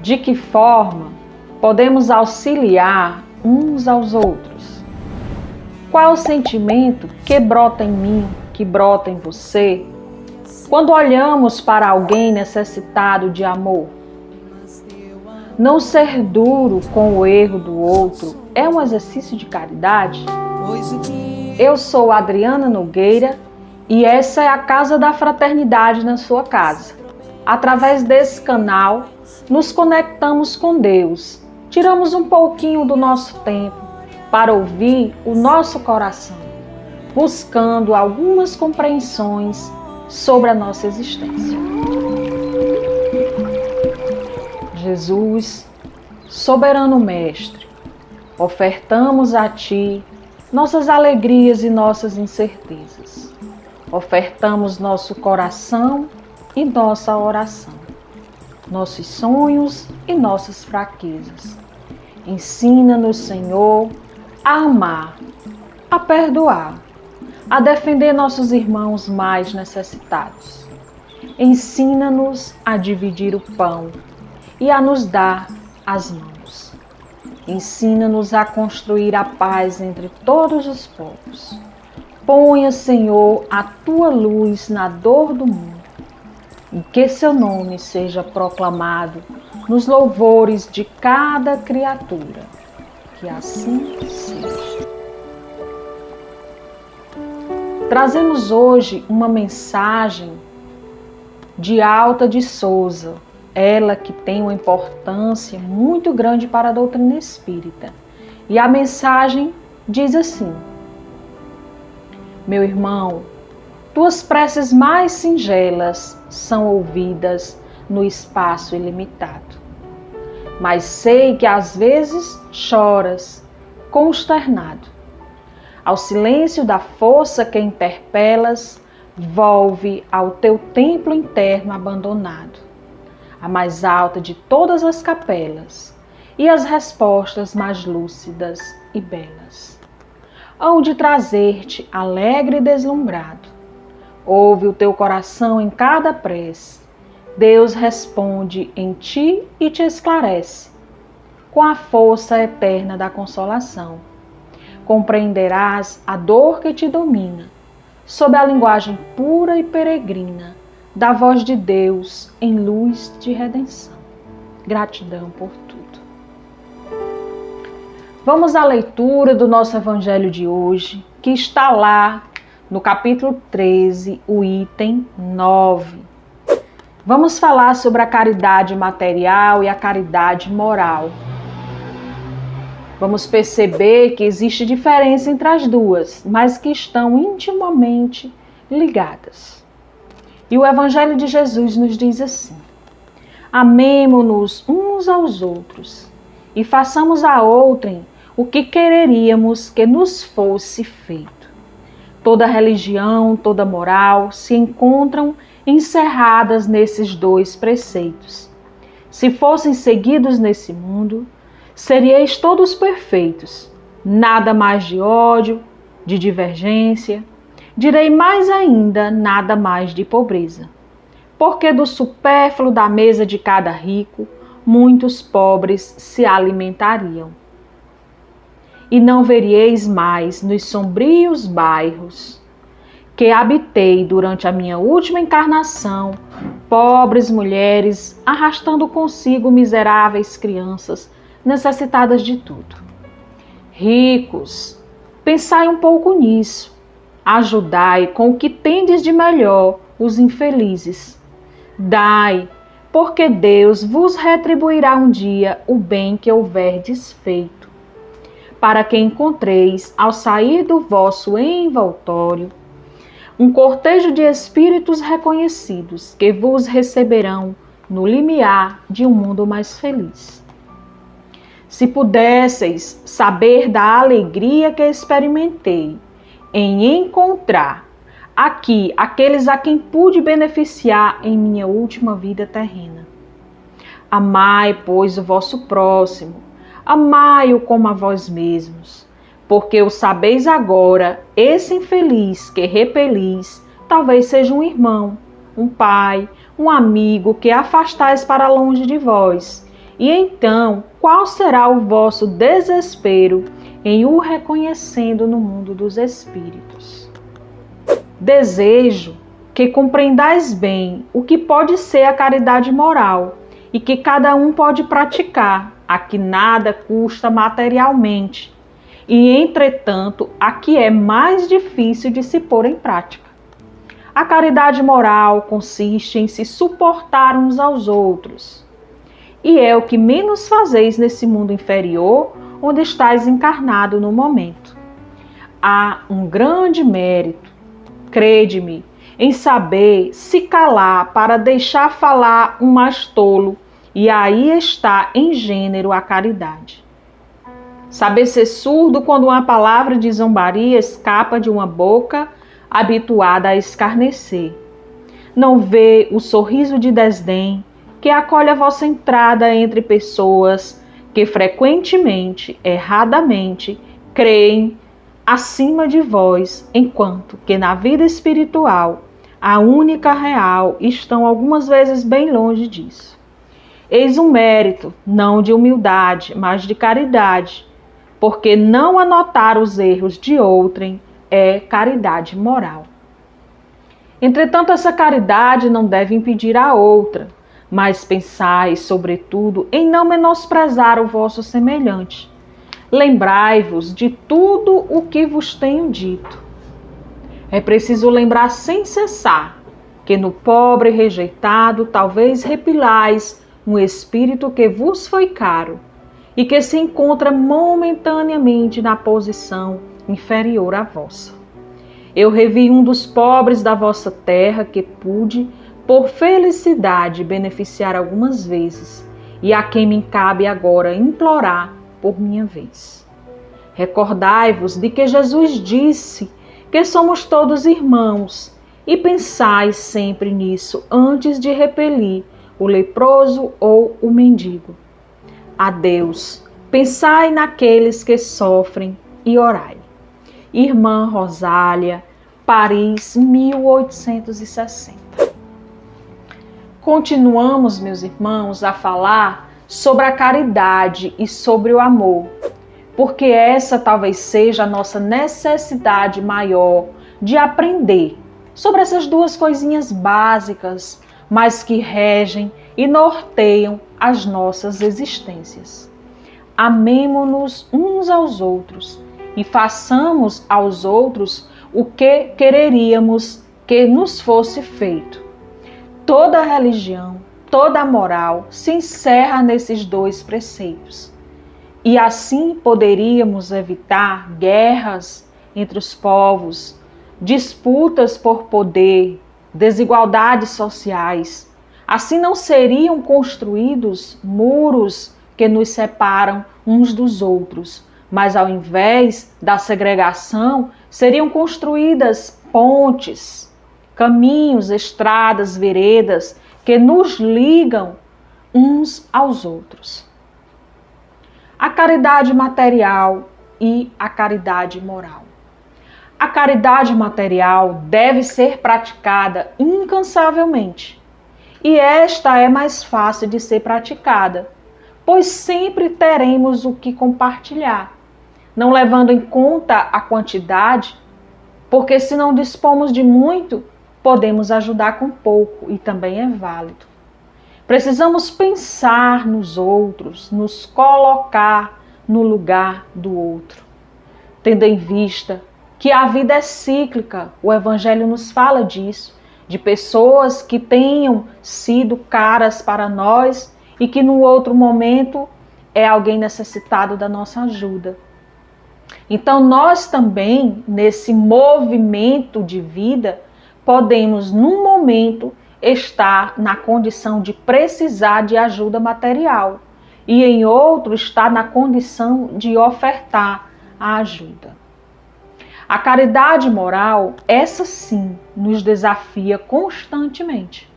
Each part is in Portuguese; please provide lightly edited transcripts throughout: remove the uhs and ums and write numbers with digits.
De que forma podemos auxiliar uns aos outros? Qual o sentimento que brota em mim, que brota em você, quando olhamos para alguém necessitado de amor? Não ser duro com o erro do outro é um exercício de caridade? Eu sou Adriana Nogueira e essa é a Casa da Fraternidade na sua casa. Através desse canal, nos conectamos com Deus, tiramos um pouquinho do nosso tempo para ouvir o nosso coração, buscando algumas compreensões sobre a nossa existência. Jesus, soberano Mestre, ofertamos a Ti nossas alegrias e nossas incertezas. Ofertamos nosso coração e nossa oração, nossos sonhos e nossas fraquezas. Ensina-nos, Senhor, a amar, a perdoar, a defender nossos irmãos mais necessitados. Ensina-nos a dividir o pão e a nos dar as mãos. Ensina-nos a construir a paz entre todos os povos. Ponha, Senhor, a Tua luz na dor do mundo, e que Seu nome seja proclamado nos louvores de cada criatura. Que assim seja. Trazemos hoje uma mensagem de Alta de Souza, ela que tem uma importância muito grande para a doutrina espírita. E a mensagem diz assim: meu irmão, tuas preces mais singelas são ouvidas no espaço ilimitado. Mas sei que às vezes choras, consternado. Ao silêncio da força que interpelas, volve ao teu templo interno abandonado, a mais alta de todas as capelas, e as respostas mais lúcidas e belas hão de trazer-te alegre e deslumbrado. Ouve o teu coração em cada prece, Deus responde em ti e te esclarece, com a força eterna da consolação. Compreenderás a dor que te domina, sob a linguagem pura e peregrina da voz de Deus em luz de redenção. Gratidão por tudo. Vamos à leitura do nosso evangelho de hoje, que está lá no capítulo 13, o item 9. Vamos falar sobre a caridade material e a caridade moral. Vamos perceber que existe diferença entre as duas, mas que estão intimamente ligadas. E o Evangelho de Jesus nos diz assim: amemo-nos uns aos outros e façamos a outrem o que quereríamos que nos fosse feito. Toda religião, toda moral se encontram encerradas nesses dois preceitos. Se fossem seguidos nesse mundo, seríeis todos perfeitos, nada mais de ódio, de divergência, direi mais ainda, nada mais de pobreza. Porque do supérfluo da mesa de cada rico, muitos pobres se alimentariam. E não veríeis mais nos sombrios bairros que habitei durante a minha última encarnação, pobres mulheres arrastando consigo miseráveis crianças necessitadas de tudo. Ricos, pensai um pouco nisso. Ajudai com o que tendes de melhor os infelizes. Dai, porque Deus vos retribuirá um dia o bem que houverdes feito. Para que encontreis, ao sair do vosso envoltório, um cortejo de espíritos reconhecidos que vos receberão no limiar de um mundo mais feliz. Se pudesseis saber da alegria que experimentei em encontrar aqui aqueles a quem pude beneficiar em minha última vida terrena. Amai, pois, o vosso próximo, amai-o como a vós mesmos, porque o sabeis agora, esse infeliz que repelis, talvez seja um irmão, um pai, um amigo que afastais para longe de vós, E então, qual será o vosso desespero em o reconhecendo no mundo dos espíritos? Desejo que compreendais bem o que pode ser a caridade moral e que cada um pode praticar, a que nada custa materialmente, e entretanto a que é mais difícil de se pôr em prática. A caridade moral consiste em se suportar uns aos outros, e é o que menos fazeis nesse mundo inferior onde estáis encarnado no momento. Há um grande mérito, crede-me, em saber se calar para deixar falar um mais tolo, e aí está em gênero a caridade. Saber ser surdo quando uma palavra de zombaria escapa de uma boca habituada a escarnecer. Não vê o sorriso de desdém que acolhe a vossa entrada entre pessoas que frequentemente, erradamente, creem acima de vós, enquanto que na vida espiritual, a única real, estão algumas vezes bem longe disso. Eis um mérito, não de humildade, mas de caridade, porque não anotar os erros de outrem é caridade moral. Entretanto, essa caridade não deve impedir a outra, mas pensai, sobretudo, em não menosprezar o vosso semelhante. Lembrai-vos de tudo o que vos tenho dito. É preciso lembrar sem cessar que no pobre rejeitado talvez repilais um espírito que vos foi caro e que se encontra momentaneamente na posição inferior à vossa. Eu revi um dos pobres da vossa terra que pude, por felicidade, beneficiar algumas vezes, e a quem me cabe agora implorar por minha vez. Recordai-vos de que Jesus disse que somos todos irmãos, e pensai sempre nisso antes de repelir o leproso ou o mendigo. Adeus, pensai naqueles que sofrem e orai. Irmã Rosália, Paris, 1860. Continuamos, meus irmãos, a falar sobre a caridade e sobre o amor, porque essa talvez seja a nossa necessidade maior de aprender sobre essas duas coisinhas básicas, mas que regem e norteiam as nossas existências. Amemo-nos uns aos outros e façamos aos outros o que quereríamos que nos fosse feito. Toda religião, toda moral se encerra nesses dois preceitos. E assim poderíamos evitar guerras entre os povos, disputas por poder, desigualdades sociais. Assim não seriam construídos muros que nos separam uns dos outros, mas ao invés da segregação, seriam construídas pontes, caminhos, estradas, veredas que nos ligam uns aos outros. A caridade material e a caridade moral. A caridade material deve ser praticada incansavelmente, e esta é mais fácil de ser praticada, pois sempre teremos o que compartilhar, não levando em conta a quantidade, porque se não dispomos de muito, podemos ajudar com pouco e também é válido. Precisamos pensar nos outros, nos colocar no lugar do outro, tendo em vista que a vida é cíclica. O Evangelho nos fala disso, de pessoas que tenham sido caras para nós e que no outro momento é alguém necessitado da nossa ajuda. Então nós também, nesse movimento de vida, podemos num momento estar na condição de precisar de ajuda material e em outro estar na condição de ofertar a ajuda. A caridade moral, essa sim, nos desafia constantemente,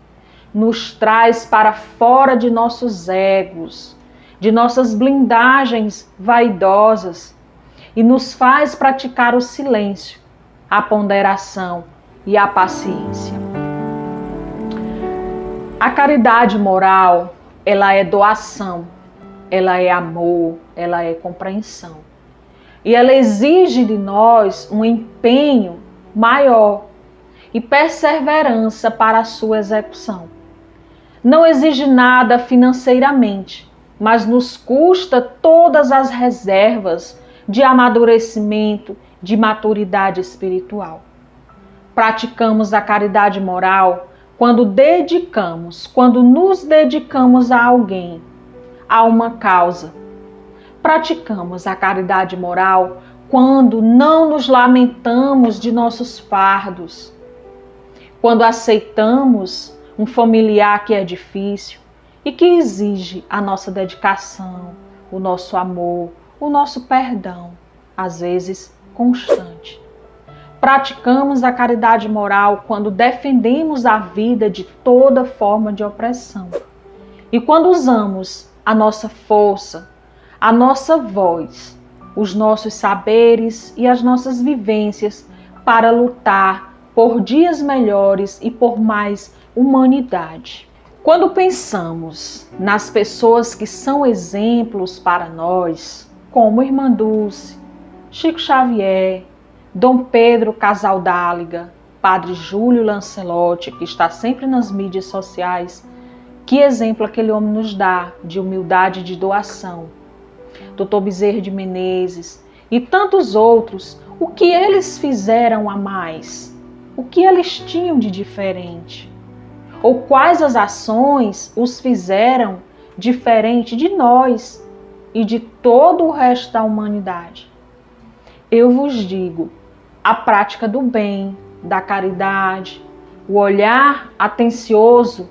nos traz para fora de nossos egos, de nossas blindagens vaidosas e nos faz praticar o silêncio, a ponderação e a paciência. A caridade moral, ela é doação, ela é amor, ela é compreensão. E ela exige de nós um empenho maior e perseverança para a sua execução. Não exige nada financeiramente, mas nos custa todas as reservas de amadurecimento, de maturidade espiritual. Praticamos a caridade moral quando nos dedicamos a alguém, a uma causa. Praticamos a caridade moral quando não nos lamentamos de nossos fardos, quando aceitamos um familiar que é difícil e que exige a nossa dedicação, o nosso amor, o nosso perdão, às vezes constante. Praticamos a caridade moral quando defendemos a vida de toda forma de opressão e quando usamos a nossa força, a nossa voz, os nossos saberes e as nossas vivências para lutar por dias melhores e por mais humanidade. Quando pensamos nas pessoas que são exemplos para nós, como Irmã Dulce, Chico Xavier, Dom Pedro Casaldáliga, Padre Júlio Lancelotti, que está sempre nas mídias sociais, que exemplo aquele homem nos dá de humildade e de doação. Dr. Bezerra de Menezes e tantos outros, o que eles fizeram a mais? O que eles tinham de diferente? Ou quais as ações os fizeram diferente de nós e de todo o resto da humanidade? Eu vos digo, a prática do bem, da caridade, o olhar atencioso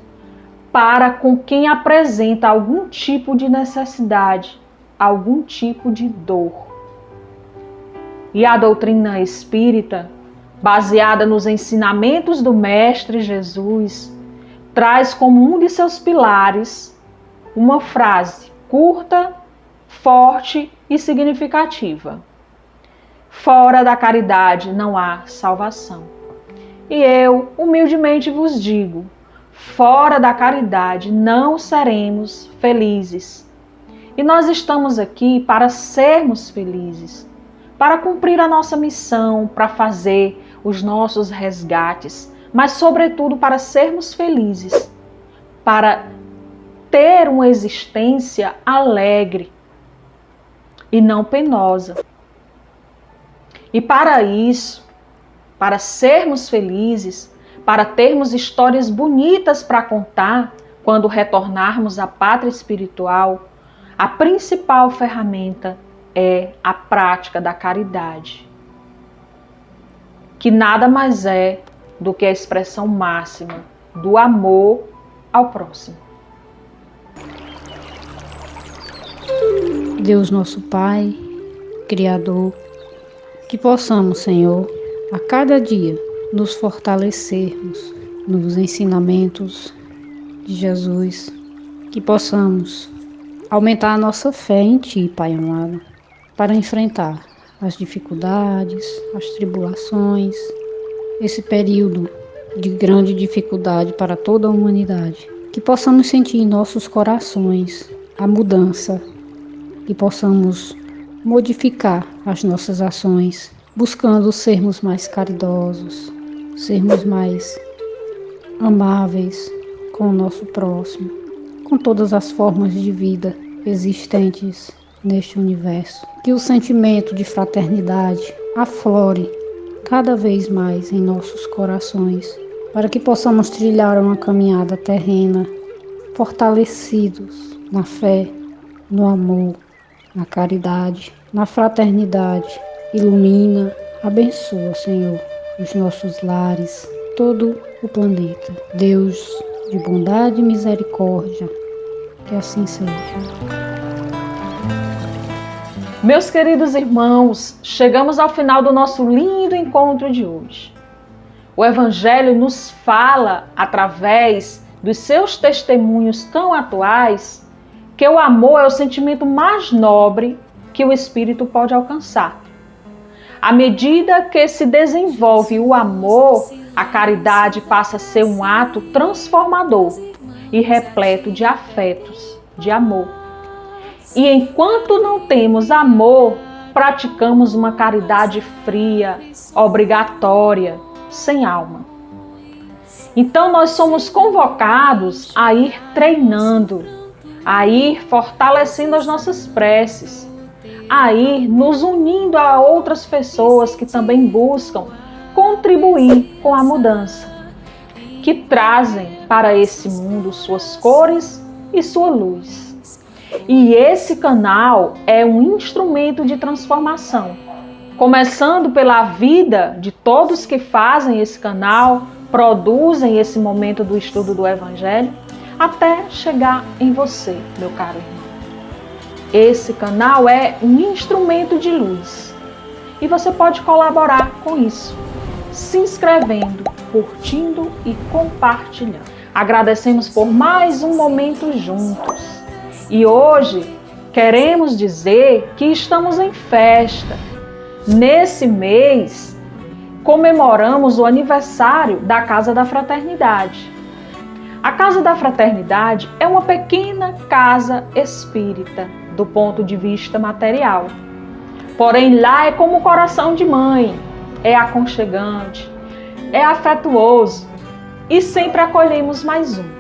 para com quem apresenta algum tipo de necessidade, algum tipo de dor. E a doutrina espírita, baseada nos ensinamentos do Mestre Jesus, traz como um de seus pilares uma frase curta, forte e significativa: fora da caridade não há salvação. E eu, humildemente vos digo, fora da caridade não seremos felizes. E nós estamos aqui para sermos felizes, para cumprir a nossa missão, para fazer os nossos resgates, mas sobretudo para sermos felizes, para ter uma existência alegre e não penosa. E para isso, para sermos felizes, para termos histórias bonitas para contar quando retornarmos à pátria espiritual, a principal ferramenta é a prática da caridade, que nada mais é do que a expressão máxima do amor ao próximo. Deus nosso Pai, Criador, que possamos, Senhor, a cada dia nos fortalecermos nos ensinamentos de Jesus, que possamos aumentar a nossa fé em Ti, Pai amado, para enfrentar as dificuldades, as tribulações, esse período de grande dificuldade para toda a humanidade. Que possamos sentir em nossos corações a mudança, que possamos modificar as nossas ações, buscando sermos mais caridosos, sermos mais amáveis com o nosso próximo, com todas as formas de vida existentes neste universo. Que o sentimento de fraternidade aflore cada vez mais em nossos corações, para que possamos trilhar uma caminhada terrena, fortalecidos na fé, no amor, na caridade, na fraternidade. Ilumina, abençoa, Senhor, os nossos lares, todo o planeta. Deus de bondade e misericórdia, que assim seja. Meus queridos irmãos, chegamos ao final do nosso lindo encontro de hoje. O Evangelho nos fala, através dos seus testemunhos tão atuais, que o amor é o sentimento mais nobre que o espírito pode alcançar. À medida que se desenvolve o amor, a caridade passa a ser um ato transformador e repleto de afetos, de amor. E enquanto não temos amor, praticamos uma caridade fria, obrigatória, sem alma. Então nós somos convocados a ir treinando, a ir fortalecendo as nossas preces, a ir nos unindo a outras pessoas que também buscam contribuir com a mudança, que trazem para esse mundo suas cores e sua luz. E esse canal é um instrumento de transformação, começando pela vida de todos que fazem esse canal, produzem esse momento do estudo do Evangelho, até chegar em você, meu caro irmão. Esse canal é um instrumento de luz e você pode colaborar com isso, se inscrevendo, curtindo e compartilhando. Agradecemos por mais um momento juntos. E hoje queremos dizer que estamos em festa. Nesse mês, comemoramos o aniversário da Casa da Fraternidade. A Casa da Fraternidade é uma pequena casa espírita, do ponto de vista material. Porém, lá é como o coração de mãe, é aconchegante, é afetuoso e sempre acolhemos mais um.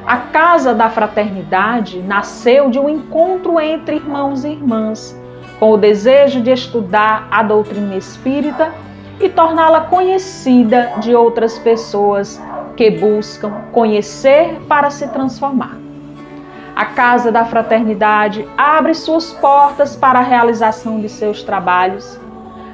A Casa da Fraternidade nasceu de um encontro entre irmãos e irmãs, com o desejo de estudar a doutrina espírita e torná-la conhecida de outras pessoas que buscam conhecer para se transformar. A Casa da Fraternidade abre suas portas para a realização de seus trabalhos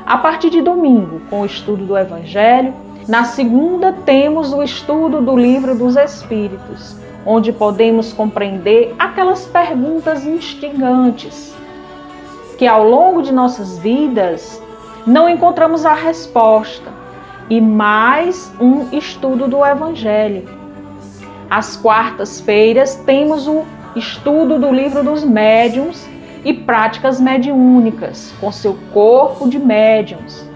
a partir de domingo, com o estudo do Evangelho. Na segunda, temos o estudo do Livro dos Espíritos, onde podemos compreender aquelas perguntas instigantes que ao longo de nossas vidas não encontramos a resposta, e mais um estudo do Evangelho. Às quartas-feiras temos o estudo do Livro dos Médiuns e práticas mediúnicas, com seu corpo de médiuns,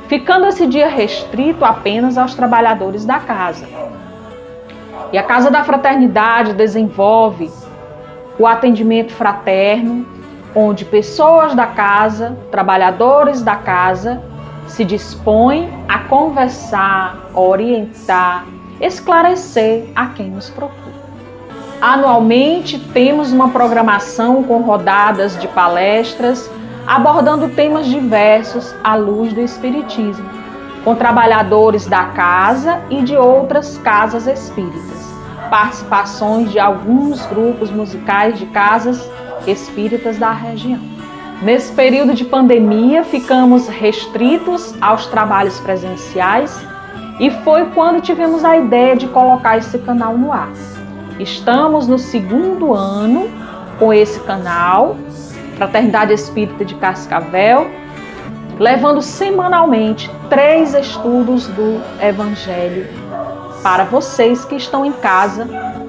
ficando esse dia restrito apenas aos trabalhadores da casa. E a Casa da Fraternidade desenvolve o atendimento fraterno, onde pessoas da casa, trabalhadores da casa, se dispõem a conversar, orientar, esclarecer a quem nos procura. Anualmente temos uma programação com rodadas de palestras abordando temas diversos à luz do Espiritismo, com trabalhadores da casa e de outras casas espíritas, participações de alguns grupos musicais de casas espíritas da região. Nesse período de pandemia, ficamos restritos aos trabalhos presenciais e foi quando tivemos a ideia de colocar esse canal no ar. Estamos no 2º ano com esse canal, Fraternidade Espírita de Cascavel, levando semanalmente 3 estudos do Evangelho para vocês que estão em casa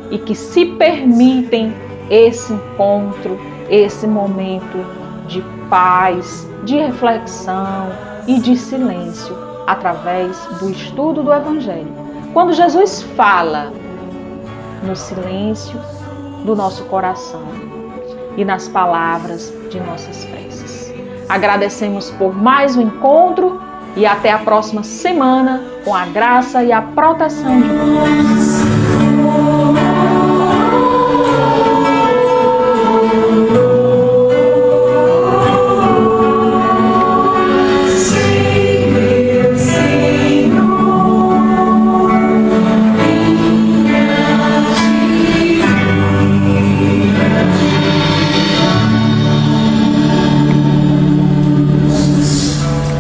e que se permitem esse encontro, esse momento de paz, de reflexão e de silêncio através do estudo do Evangelho. Quando Jesus fala no silêncio do nosso coração e nas palavras de nossas preces. Agradecemos por mais um encontro e até a próxima semana com a graça e a proteção de Deus.